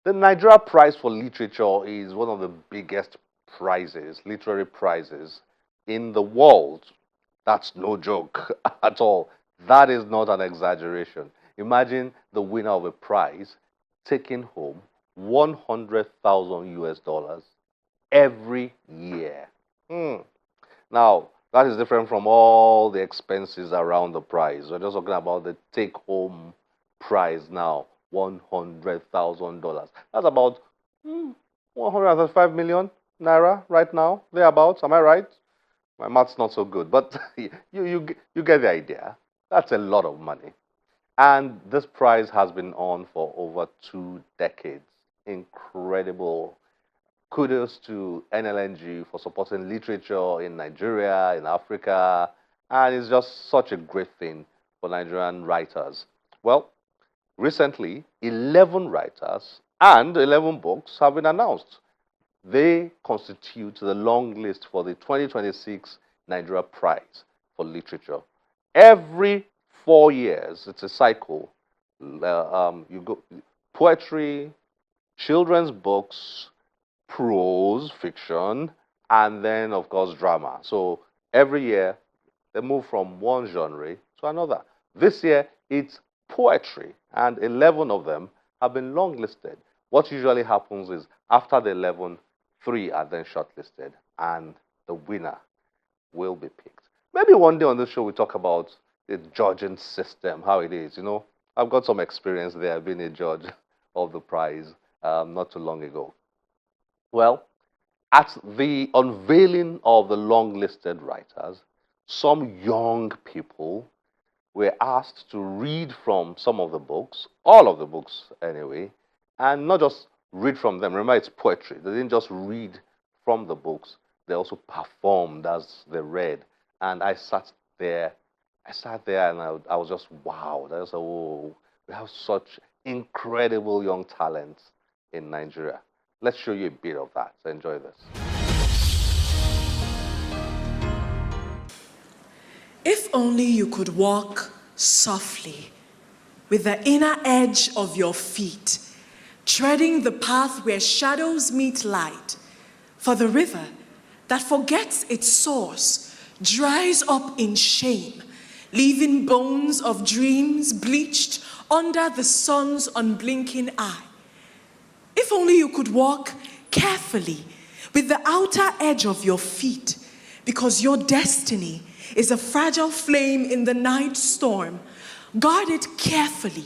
The Nigeria Prize for Literature is one of the biggest prizes, literary prizes in the world. That's no joke at all. That is not an exaggeration. Imagine the winner of a prize taking home 100,000 US dollars every year. Now, that is different from all the expenses around the prize. We're just talking about the take-home prize now, $100,000. That's about 135 million naira right now, thereabouts. Am I right? My math's not so good, but you get the idea. That's a lot of money. And this prize has been on for over 2 decades. Incredible. Kudos to NLNG for supporting literature in Nigeria, in Africa, and it's just such a great thing for Nigerian writers. Well, recently, 11 writers and 11 books have been announced. They constitute the long list for the 2026 Nigeria Prize for Literature. Every 4 years, it's a cycle. You go poetry, children's books, prose, fiction, and then, of course, drama. So every year, they move from one genre to another. This year, it's poetry, and 11 of them have been longlisted. What usually happens is, after the 11, 3 are then shortlisted, and the winner will be picked. Maybe one day on this show, we talk about the judging system, how it is. You know, I've got some experience there, being a judge of the prize not too long ago. Well, at the unveiling of the long-listed writers, some young people were asked to read from some of the books, all of the books anyway, and not just read from them. Remember, it's poetry. They didn't just read from the books. They also performed as they read. And I sat there and I was just wowed. I was like, oh, we have such incredible young talent in Nigeria. Let's show you a bit of that. So enjoy this. If only you could walk softly with the inner edge of your feet, treading the path where shadows meet light, for the river that forgets its source dries up in shame, leaving bones of dreams bleached under the sun's unblinking eye. If only you could walk carefully with the outer edge of your feet, because your destiny is a fragile flame in the night storm. Guard it carefully,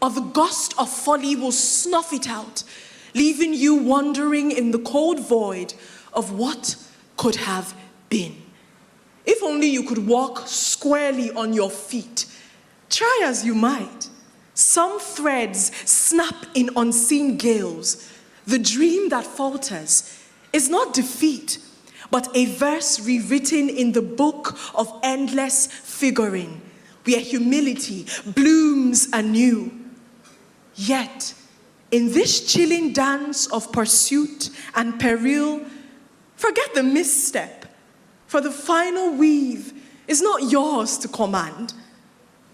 or the gust of folly will snuff it out, leaving you wandering in the cold void of what could have been. If only you could walk squarely on your feet. Try as you might. Some threads snap in unseen gales. The dream that falters is not defeat, but a verse rewritten in the book of endless figuring, where humility blooms anew. Yet, in this chilling dance of pursuit and peril, forget the misstep, for the final weave is not yours to command.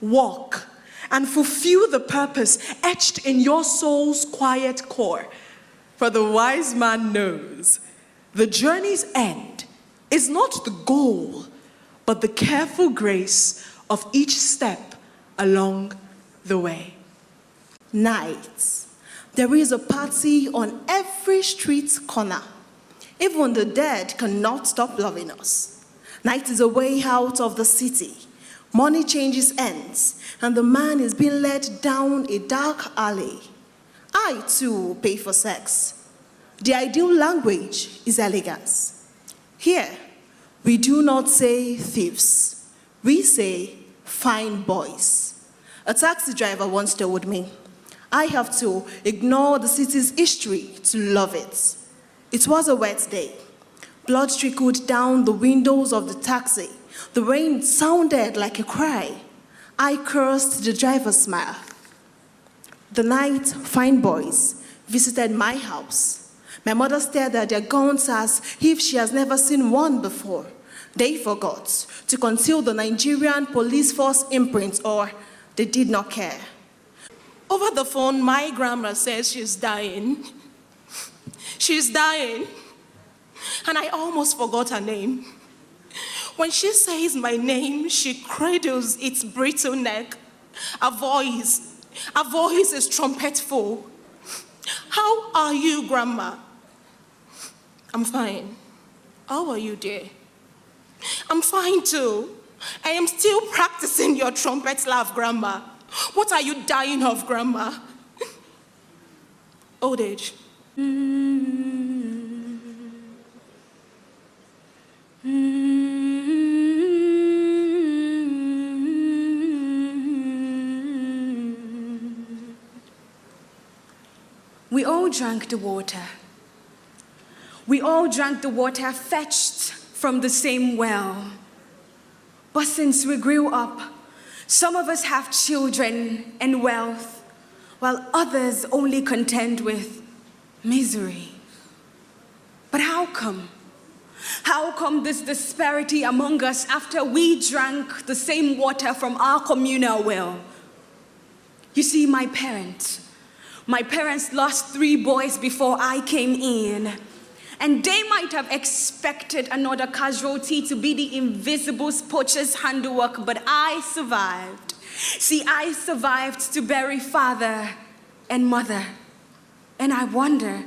Walk and fulfill the purpose etched in your soul's quiet core. For the wise man knows the journey's end is not the goal, but the careful grace of each step along the way. Nights. There is a party on every street corner. Even the dead cannot stop loving us. Night is a way out of the city. Money changes ends, and the man is being led down a dark alley. I, too, pay for sex. The ideal language is elegance. Here, we do not say thieves. We say fine boys. A taxi driver once told me, I have to ignore the city's history to love it. It was a wet day. Blood trickled down the windows of the taxi. The rain sounded like a cry. I cursed the driver's smile. The night, fine boys visited my house. My mother stared at their guns as if she has never seen one before. They forgot to conceal the Nigerian police force imprint, or they did not care. Over the phone, my grandma says she's dying. She's dying. And I almost forgot her name. When she says my name, she cradles its brittle neck. Her voice is trumpetful. How are you, Grandma? I'm fine. How are you, dear? I'm fine too. I am still practicing your trumpet laugh, Grandma. What are you dying of, Grandma? Old age. We all drank the water. We all drank the water fetched from the same well. But since we grew up, some of us have children and wealth, while others only contend with misery. But how come? How come this disparity among us after we drank the same water from our communal well? You see, my parents lost 3 boys before I came in, and they might have expected another casualty to be the invisible poacher's handiwork, but I survived. See, I survived to bury father and mother, and I wonder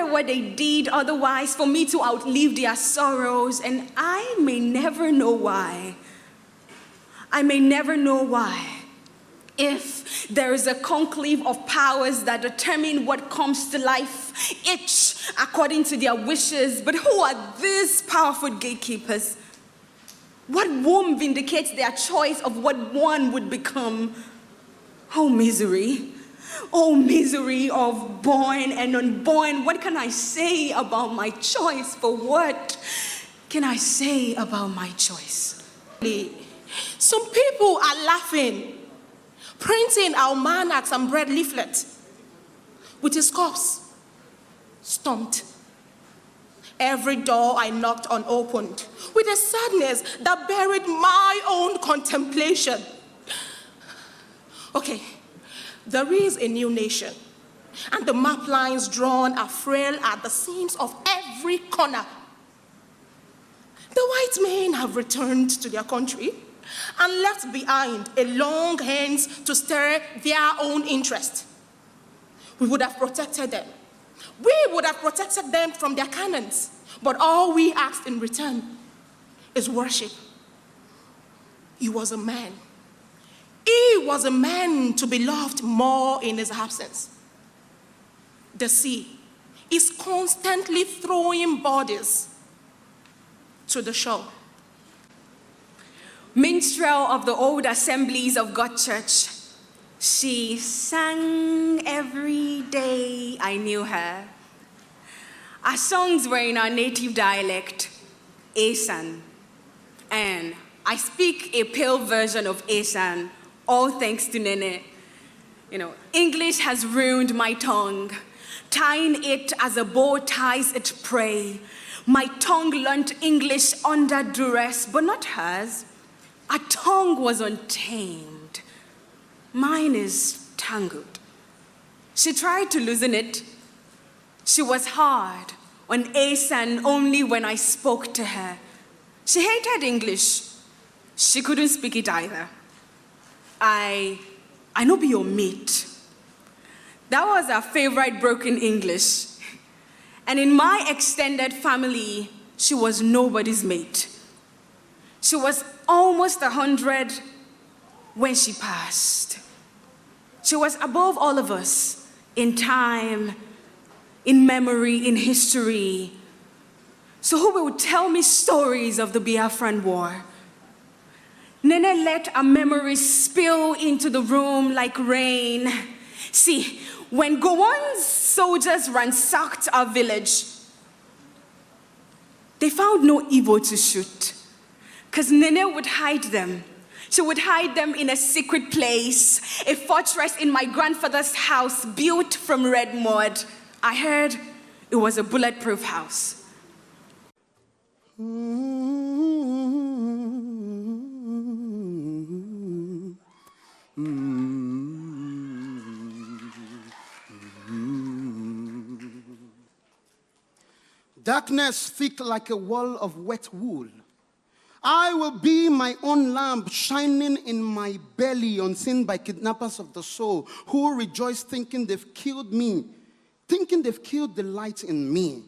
what they did otherwise for me to outlive their sorrows, and I may never know why. If there is a conclave of powers that determine what comes to life, each according to their wishes, but who are these powerful gatekeepers? What womb vindicates their choice of what one would become? Oh, misery of born and unborn. What can I say about my choice? For what can I say about my choice? Some people are laughing, printing almanacs and bread leaflets with his corpse stomped. Every door I knocked unopened with a sadness that buried my own contemplation. Okay, there is a new nation, and the map lines drawn are frail at the seams of every corner. The white men have returned to their country and left behind a long hence to stir their own interest. We would have protected them. We would have protected them from their cannons, but all we asked in return is worship. He was a man. He was a man to be loved more in his absence. The sea is constantly throwing bodies to the shore. Minstrel of the old assemblies of God Church, she sang every day I knew her. Our songs were in our native dialect, Asan, and I speak a pale version of Asan, all thanks to Nene. English has ruined my tongue, tying it as a bow ties its prey. My tongue learnt English under duress, but not hers. Our tongue was untamed. Mine is tangled. She tried to loosen it. She was hard on Asan only when I spoke to her. She hated English. She couldn't speak it either. I no be your mate. That was her favorite broken English. And in my extended family, she was nobody's mate. She was almost 100 when she passed. She was above all of us in time, in memory, in history. So who will tell me stories of the Biafran War? Nene let our memories spill into the room like rain. See, when Gowon's soldiers ransacked our village, they found no evil to shoot, because Nene would hide them. She would hide them in a secret place, a fortress in my grandfather's house built from red mud. I heard it was a bulletproof house. Darkness thick like a wall of wet wool. I will be my own lamp shining in my belly, unseen by kidnappers of the soul who rejoice thinking they've killed me, thinking they've killed the light in me,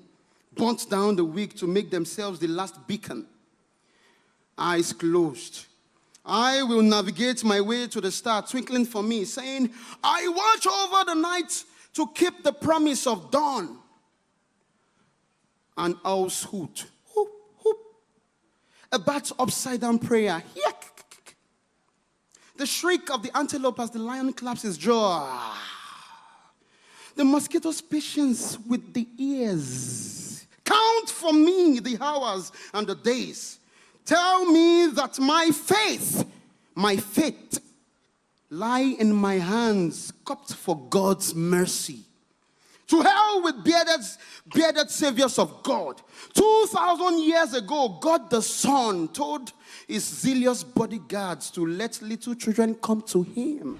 burnt down the wick to make themselves the last beacon. Eyes closed, I will navigate my way to the star twinkling for me, saying, I watch over the night to keep the promise of dawn. An owl's hoot, hoop, hoop. A bat's upside-down prayer, yak. The shriek of the antelope as the lion claps his jaw. The mosquito's patience with the ears. Count for me the hours and the days. Tell me that my faith lie in my hands, cupped for God's mercy. To hell with bearded saviors of God. 2,000 years ago, God the Son told his zealous bodyguards to let little children come to him.